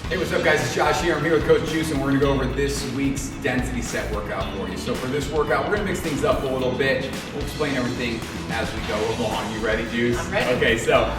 Hey, what's up guys? It's Josh here. I'm here with Coach Juice and we're going to go over this week's density set workout for you. So for this workout, we're going to mix things up a little bit. We'll explain everything as we go along. You ready, Juice? I'm ready. Okay, so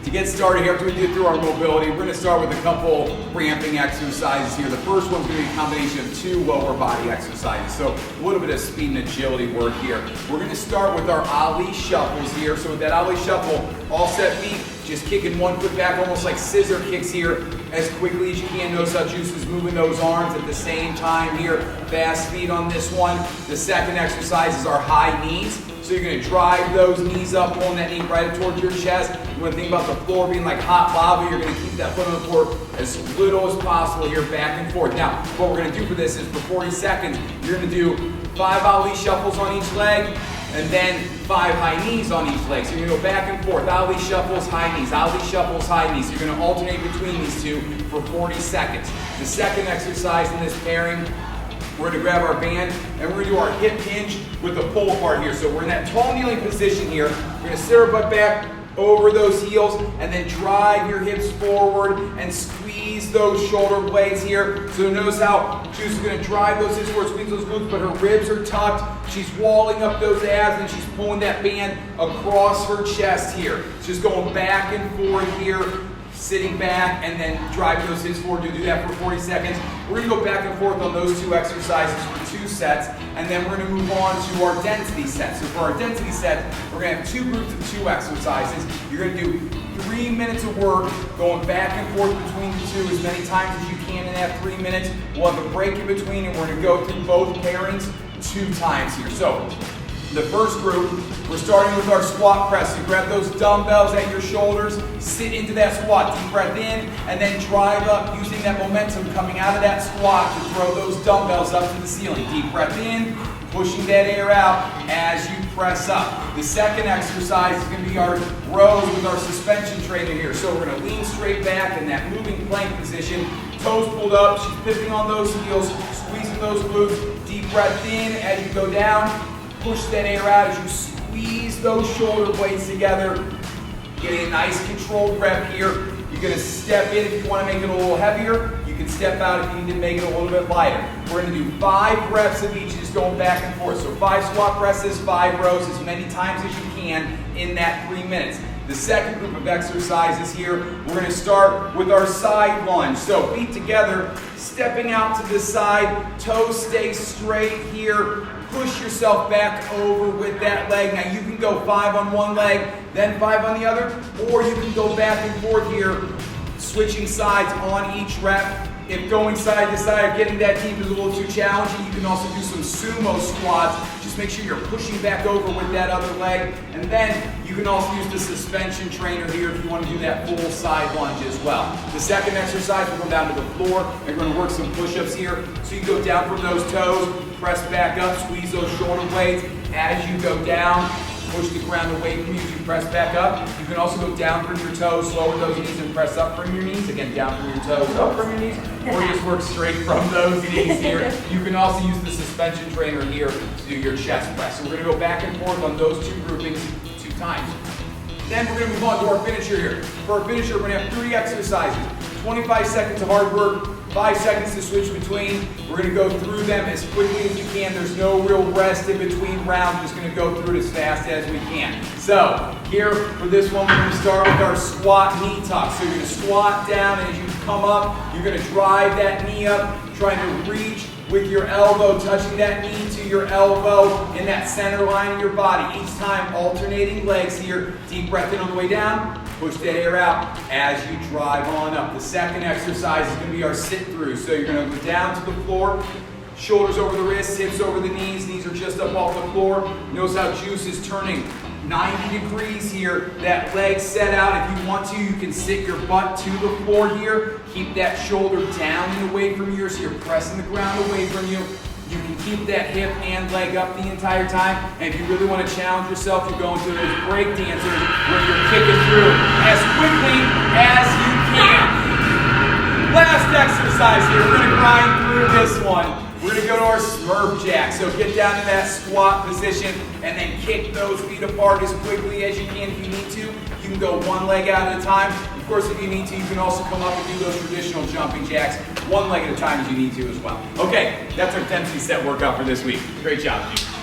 to get started here, after we do through our mobility, we're going to start with a couple ramping exercises here. The first one's going to be a combination of two lower body exercises. So a little bit of speed and agility work here. We're going to start with our Ollie shuffles here. So with that Ollie shuffle, all set feet, just kicking one foot back, almost like scissor kicks here as quickly as you can. Notice how Juice is moving those arms at the same time here. Fast feet on this one. The second exercise is our high knees. So you're going to drive those knees up, pulling that knee right up towards your chest. You want to think about the floor being like hot lava. You're going to keep that foot on the floor as little as possible here, back and forth. Now, what we're going to do for this is for 40 seconds, you're going to do 5 Ollie shuffles on each leg, and then 5 high knees on each leg. So you're going to go back and forth, Ollie shuffles, high knees, Ollie shuffles, high knees. You're going to alternate between these two for 40 seconds. The second exercise in this pairing, we're going to grab our band and we're going to do our hip hinge with the pull apart here. So we're in that tall kneeling position here. We're going to sit our butt back over those heels and then drive your hips forward and squeeze those shoulder blades here. So notice how Juice is going to drive those hips forward, squeeze those glutes, but her ribs are tucked. She's walling up those abs and she's pulling that band across her chest here. She's going back and forth here, sitting back and then drive those hips forward. You do that for 40 seconds. We're going to go back and forth on those two exercises for 2 sets, and then we're going to move on to our density set. So for our density set, we're going to have 2 groups of 2 exercises. You're going to do 3 minutes of work going back and forth between the two as many times as you can in that 3 minutes. We'll have a break in between and we're going to go through both pairings 2 times here. So the first group, we're starting with our squat press. You grab those dumbbells at your shoulders, sit into that squat, deep breath in, and then drive up using that momentum coming out of that squat to throw those dumbbells up to the ceiling. Deep breath in, pushing that air out as you press up. The second exercise is going to be our rows with our suspension trainer here. So we're going to lean straight back in that moving plank position, toes pulled up, she's pivoting on those heels, squeezing those glutes. Deep breath in as you go down. Push that air out as you squeeze those shoulder blades together. Getting a nice controlled rep here. You're going to step in if you want to make it a little heavier. You can step out if you need to make it a little bit lighter. We're going to do 5 reps of each, just going back and forth. So 5 squat presses, 5 rows, as many times as you can in that 3 minutes. The second group of exercises here, we're going to start with our side lunge. So feet together, stepping out to the side, toes stay straight here. Push yourself back over with that leg. Now you can go 5 on one leg, then 5 on the other, or you can go back and forth here, switching sides on each rep. If going side to side, getting that deep is a little too challenging, you can also do some sumo squats. Just make sure you're pushing back over with that other leg. And then you can also use the suspension trainer here if you want to do that full side lunge as well. The second exercise, we're going down to the floor and we're going to work some push-ups here. So you go down from those toes, press back up, squeeze those shoulder blades. As you go down, push the ground away from you as you press back up. You can also go down from your toes, lower those knees and press up from your knees. Again, down from your toes, up from your knees, or just work straight from those knees here. You can also use the suspension trainer here to do your chest press. So we're going to go back and forth on those 2 groupings 2 times. Then we're going to move on to our finisher here. For our finisher, we're going to have 3 exercises. 25 seconds of hard work, 5 seconds to switch between. We're going to go through them as quickly as you can. There's no real rest in between rounds. We're just going to go through it as fast as we can. So here for this one, we're going to start with our squat knee tuck. So you're going to squat down, and as you come up, you're going to drive that knee up, trying to reach with your elbow, touching that knee to your elbow in that center line of your body. Each time alternating legs here. Deep breath in on the way down. Push that air out as you drive on up. The second exercise is going to be our sit through. So you're going to go down to the floor, shoulders over the wrists, hips over the knees. Knees are just up off the floor. Notice how Juice is turning 90 degrees here. That leg set out. If you want to, you can sit your butt to the floor here. Keep that shoulder down and away from you, so you're pressing the ground away from you. You can keep that hip and leg up the entire time. And if you really want to challenge yourself, you're going to those break dancers where you're kicking through as quickly as you can. Last exercise here. We're going to grind through this one. We're going to go to our Smurf jack. So get down to that squat position and then kick those feet apart as quickly as you can if you need to. You can go one leg out at a time. course, if you need to, you can also come up and do those traditional jumping jacks, one leg at a time as you need to as well. Okay, that's our 10 set workout for this week. Great job, G.